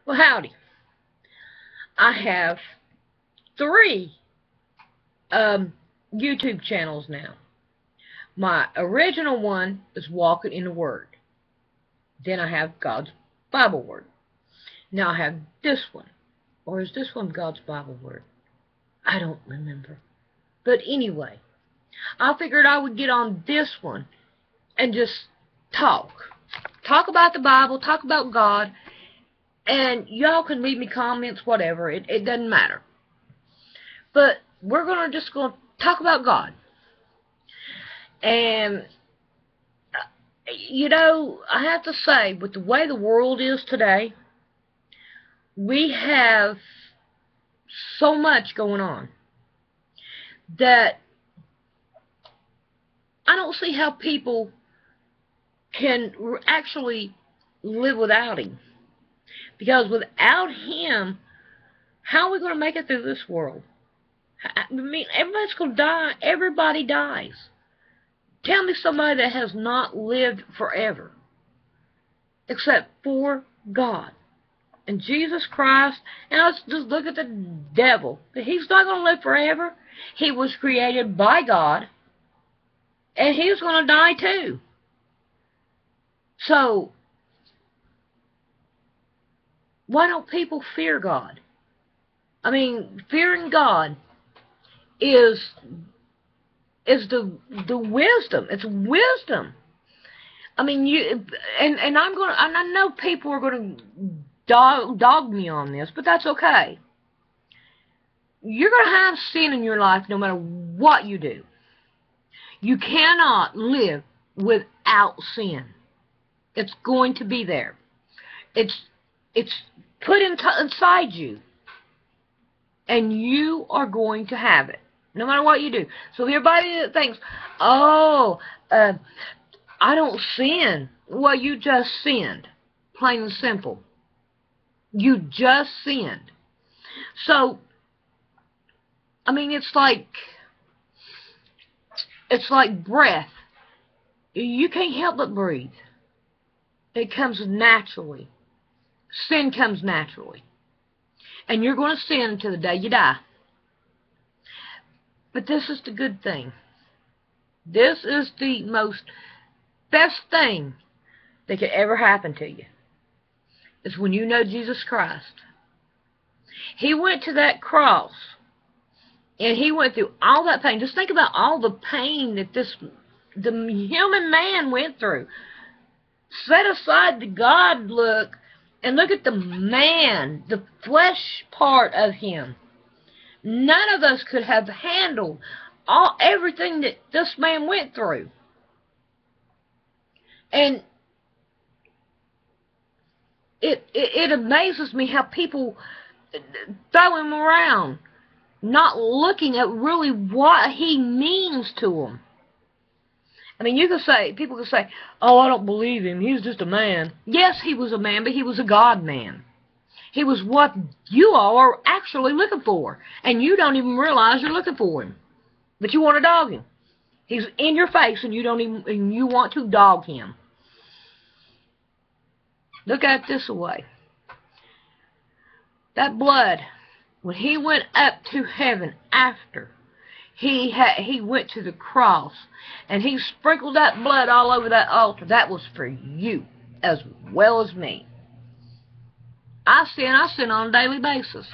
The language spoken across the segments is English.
Well, howdy. I have three YouTube channels now. My original one is Walking in the Word. Then I have God's Bible Word. Now I have this one. Or is this one God's Bible Word? I don't remember. But anyway, I figured I would get on this one and just talk. Talk about the Bible, talk about God, and y'all can leave me comments, whatever. It doesn't matter. But we're just going to talk about God. And, you know, I have to say, with the way the world is today, we have so much going on that I don't see how people can actually live without Him. Because without Him, how are we going to make it through this world? I mean, everybody's going to die. Everybody dies. Tell me somebody that has not lived forever, except for God and Jesus Christ. And let's just look at the devil. He's not going to live forever. He was created by God, and he's going to die too. So, why don't people fear God? I mean, fearing God is the wisdom. It's wisdom. I mean, and I know people are gonna dog me on this, but that's okay. You're gonna have sin in your life no matter what you do. You cannot live without sin. It's going to be there. It's put inside you, and you are going to have it, no matter what you do. So everybody that thinks, oh, I don't sin. Well, you just sinned. Plain and simple. You just sinned. So, I mean, it's like breath. You can't help but breathe. It comes naturally. Sin comes naturally. And you're going to sin until the day you die. But this is the good thing. This is the best thing that could ever happen to you. Is when you know Jesus Christ. He went to that cross. And He went through all that pain. Just think about all the pain that the human man went through. Set aside the God look and look at the man, the flesh part of Him. None of us could have handled everything that this man went through. And it amazes me how people throw Him around, not looking at really what He means to them. I mean, people can say, oh, I don't believe Him, He's just a man. Yes, He was a man, but He was a God-man. He was what you all are actually looking for, and you don't even realize you're looking for Him. But you want to dog Him. He's in your face, and you want to dog Him. Look at it this way. That blood, when He went up to heaven after He went to the cross, and He sprinkled that blood all over that altar, that was for you as well as me. I sin on a daily basis.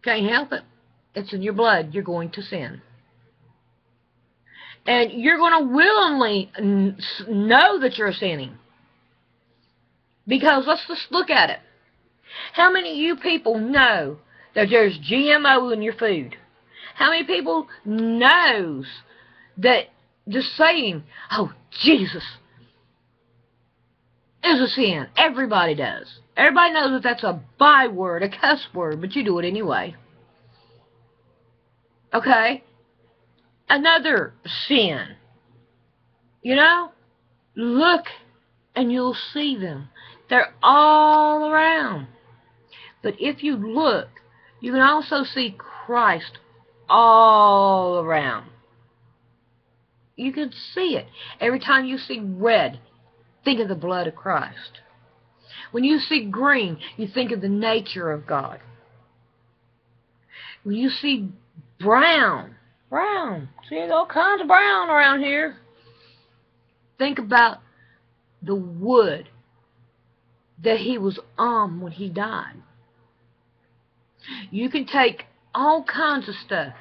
Can't help it. It's in your blood. You're going to sin. And you're going to willingly know that you're sinning. Because let's just look at it. How many of you people know that there's GMO in your food? How many people knows that just saying, oh, Jesus, is a sin? Everybody does. Everybody knows that that's a byword, a cuss word, but you do it anyway. Okay? Another sin. You know? Look and you'll see them. They're all around. But if you look, you can also see Christ all around. You can see it. Every time you see red, think of the blood of Christ. When you see green, you think of the nature of God. When you see brown, see all kinds of brown around here. Think about the wood that he was on when he died. You can take all kinds of stuff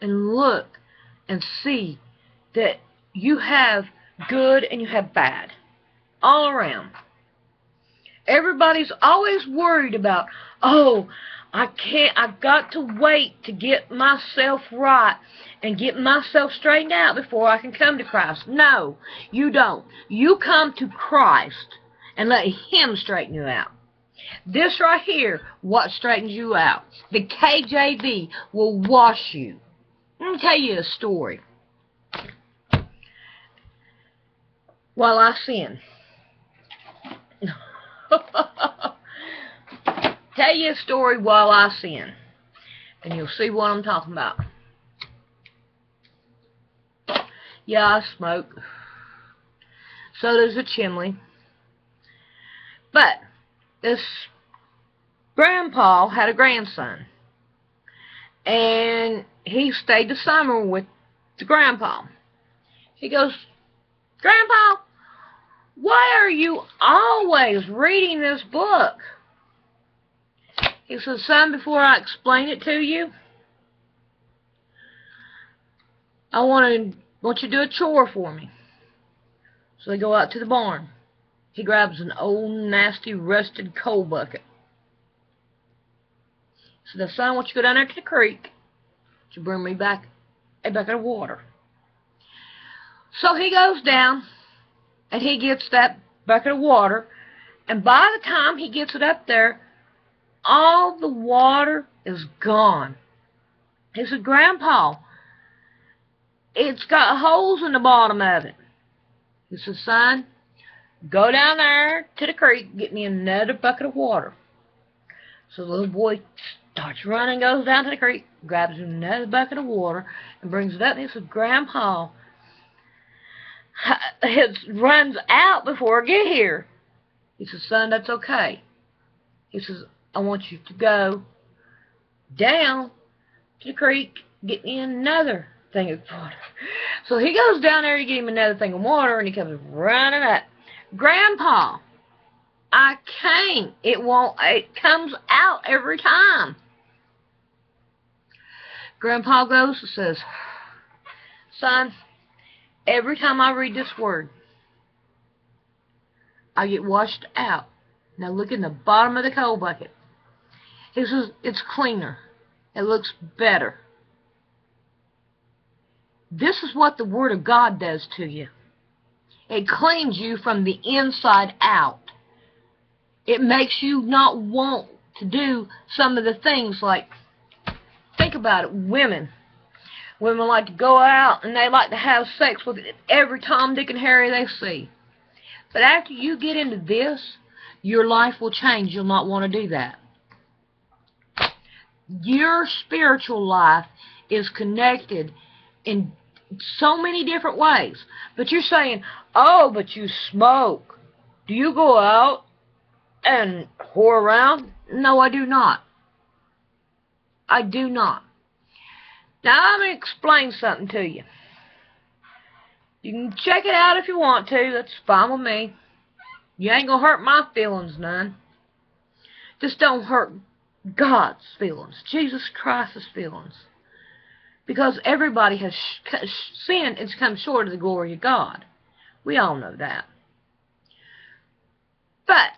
and look and see that you have good and you have bad all around. Everybody's always worried about, oh, I've got to wait to get myself right and get myself straightened out before I can come to Christ. No, you don't. You come to Christ and let Him straighten you out. This right here, what straightens you out. The KJV will wash you. Let me tell you a story. While I sin. Tell you a story while I sin. And you'll see what I'm talking about. Yeah, I smoke. So does a chimney. But this grandpa had a grandson. And he stayed the summer with the grandpa. He goes, Grandpa, why are you always reading this book? He said, son, before I explain it to you, I want you to do a chore for me. So they go out to the barn. He grabs an old, nasty, rusted coal bucket. So the son, I want you to go down there to the creek to bring me back a bucket of water. So he goes down, and he gets that bucket of water, and by the time he gets it up there, all the water is gone. He said, Grandpa, it's got holes in the bottom of it. He said, son, go down there to the creek, get me another bucket of water. So the little boy starts running, goes down to the creek, grabs another bucket of water, and brings it up. And he said, Grandpa, it runs out before I get here. He says, son, that's okay. He says, I want you to go down to the creek, get me another thing of water. So he goes down there to get him another thing of water, and he comes running up. Grandpa, I can't. It comes out every time. Grandpa goes and says, son, every time I read this word, I get washed out. Now look in the bottom of the coal bucket. He says, it's cleaner. It looks better. This is what the Word of God does to you. It cleans you from the inside out. It makes you not want to do some of the things like, think about it, women. Women like to go out and they like to have sex with every Tom, Dick, and Harry they see. But after you get into this, your life will change. You'll not want to do that. Your spiritual life is connected in so many different ways. But you're saying, oh, but you smoke. Do you go out and whore around? No, I do not. I do not. Now, I'm going to explain something to you. You can check it out if you want to. That's fine with me. You ain't going to hurt my feelings none. Just don't hurt God's feelings, Jesus Christ's feelings. Because everybody has sinned and come short of the glory of God. We all know that. But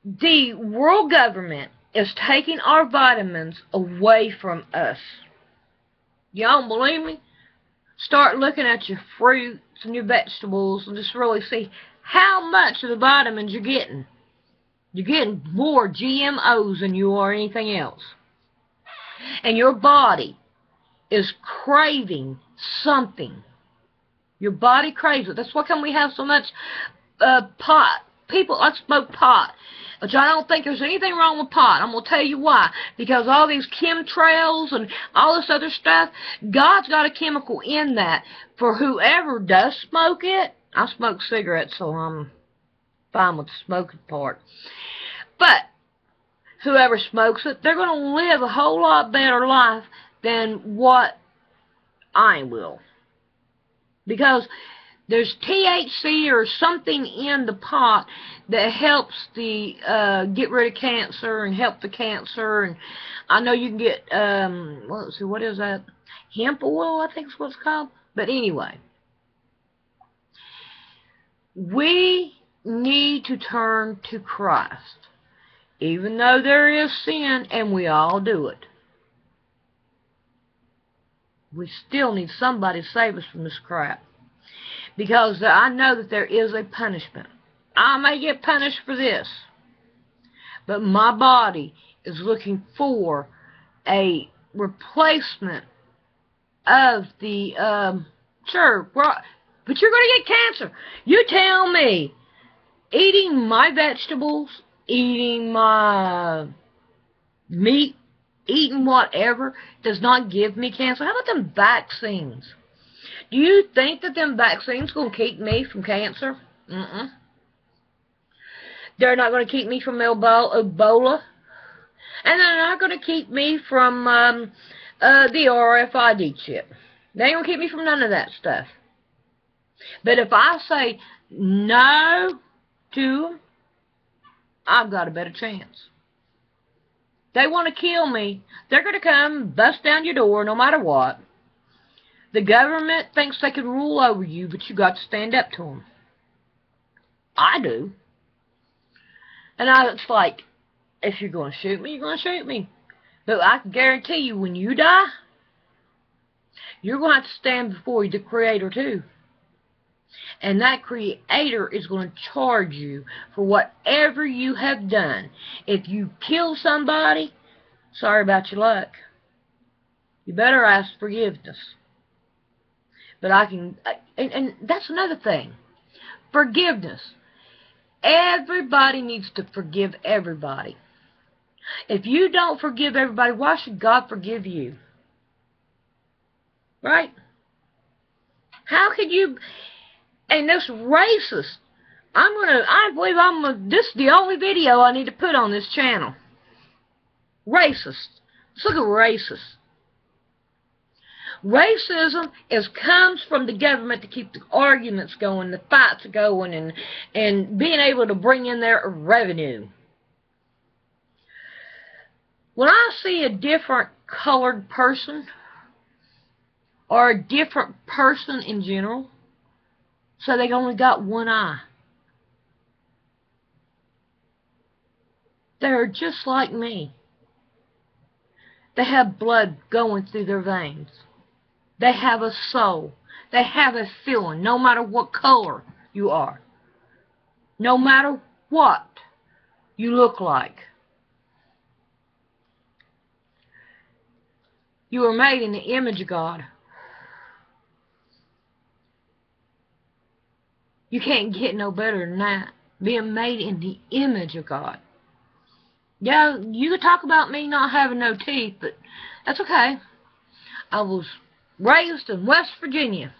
the world government is taking our vitamins away from us. Y'all don't believe me? Start looking at your fruits and your vegetables and just really see how much of the vitamins you're getting. You're getting more GMOs than you are anything else. And your body is craving something. Your body craves it. That's why come we have so much pot. People like smoke pot. Which I don't think there's anything wrong with pot. I'm going to tell you why. Because all these chemtrails and all this other stuff, God's got a chemical in that for whoever does smoke it. I smoke cigarettes, so fine with the smoking part. But whoever smokes it, they're going to live a whole lot better life than what I will. Because there's THC or something in the pot that helps the get rid of cancer and help the cancer. And I know you can get let's see, what is that? Hemp oil, I think is what it's called. But anyway, we need to turn to Christ, even though there is sin, and we all do it. We still need somebody to save us from this crap. Because I know that there is a punishment. I may get punished for this, but my body is looking for a replacement of the, sure, but you're going to get cancer. You tell me, eating my vegetables, eating my meat, eating whatever does not give me cancer. How about them vaccines? Do you think that them vaccines going to keep me from cancer? They're not going to keep me from Ebola. And they're not going to keep me from the RFID chip. They ain't going to keep me from none of that stuff. But if I say no to them, I've got a better chance. They want to kill me. They're going to come bust down your door no matter what. The government thinks they can rule over you, but you got to stand up to them. I do. And it's like, if you're going to shoot me, you're going to shoot me. But I can guarantee you, when you die, you're going to have to stand before the Creator too. And that Creator is going to charge you for whatever you have done. If you kill somebody, sorry about your luck. You better ask forgiveness. But and that's another thing. Forgiveness. Everybody needs to forgive everybody. If you don't forgive everybody, why should God forgive you? Right? How could you... And this racist, I believe this is the only video I need to put on this channel. Racist. Let's look at racist. Racism comes from the government to keep the arguments going, the fights going, and being able to bring in their revenue. When I see a different colored person, or a different person in general, so they only got one eye, they're just like me. They have blood going through their veins. They have a soul. They have a feeling, no matter what color you are. No matter what you look like. You are made in the image of God. You can't get no better than that. Being made in the image of God. Yeah, you could talk about me not having no teeth, but that's okay. I was raised in West Virginia.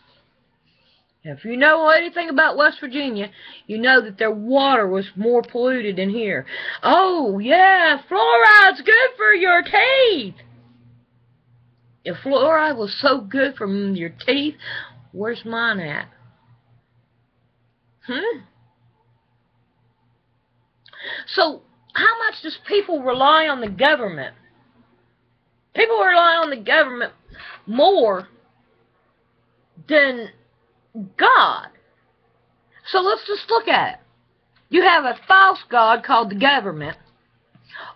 If you know anything about West Virginia, you know that their water was more polluted than here. Oh, yeah, fluoride's good for your teeth. If fluoride was so good for your teeth, where's mine at? So, how much does people rely on the government? People rely on the government more than God. So let's just look at it. You have a false God called the government,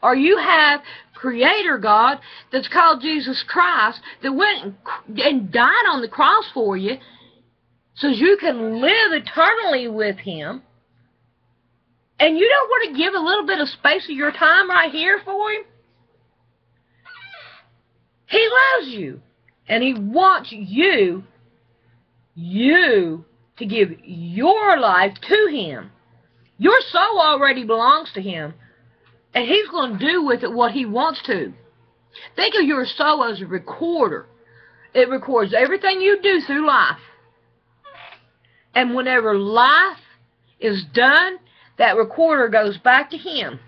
or you have Creator God that's called Jesus Christ that went and died on the cross for you so you can live eternally with Him. And you don't want to give a little bit of space of your time right here for Him? He loves you. And He wants you to give your life to Him. Your soul already belongs to Him. And He's going to do with it what He wants to. Think of your soul as a recorder. It records everything you do through life. And whenever life is done, that recorder goes back to him.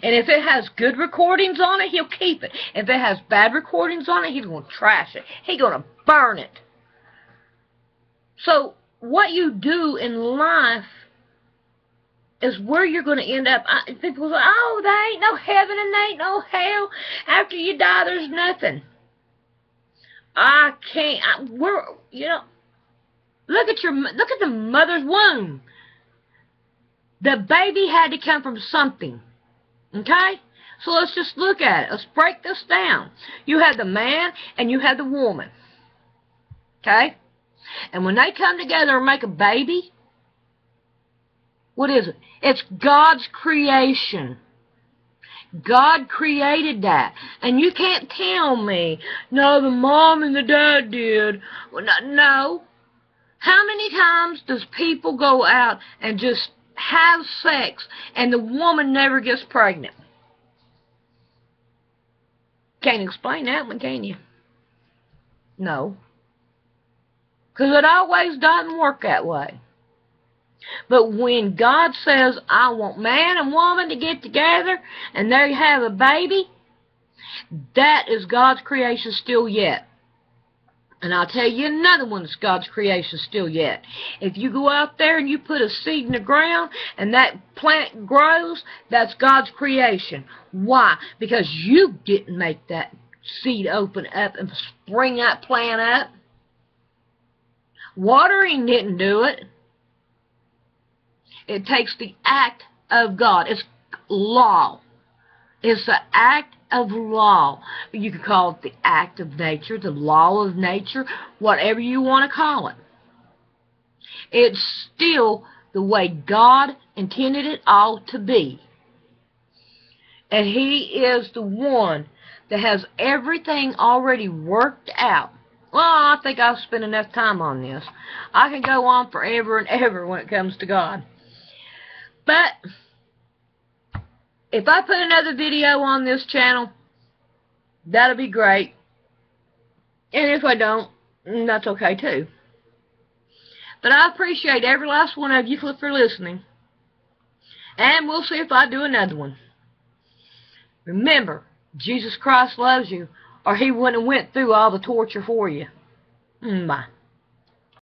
And if it has good recordings on it, he'll keep it. If it has bad recordings on it, he's going to trash it. He's going to burn it. So what you do in life is where you're going to end up. People say, oh, there ain't no heaven and there ain't no hell. After you die, there's nothing. I can't. You know, look at the mother's womb. The baby had to come from something. Okay? So let's just look at it. Let's break this down. You have the man and you have the woman. Okay? And when they come together and make a baby, what is it? It's God's creation. God created that. And you can't tell me, no, the mom and the dad did. Well, no. How many times does people go out and just have sex and the woman never gets pregnant? Can't explain that one, can you? No. Because it always doesn't work that way. But when God says, I want man and woman to get together and they have a baby, that is God's creation still yet. And I'll tell you another one that's God's creation still yet. If you go out there and you put a seed in the ground and that plant grows, that's God's creation. Why? Because you didn't make that seed open up and spring that plant up. Watering didn't do it. It takes the act of God. It's law. It's the act of law. You can call it the act of nature, the law of nature, whatever you want to call it. It's still the way God intended it all to be. And He is the one that has everything already worked out. Well, I think I've spent enough time on this. I can go on forever and ever when it comes to God. But if I put another video on this channel, that'll be great. And if I don't, that's okay too. But I appreciate every last one of you for listening. And we'll see if I do another one. Remember, Jesus Christ loves you, or He wouldn't have went through all the torture for you. Bye.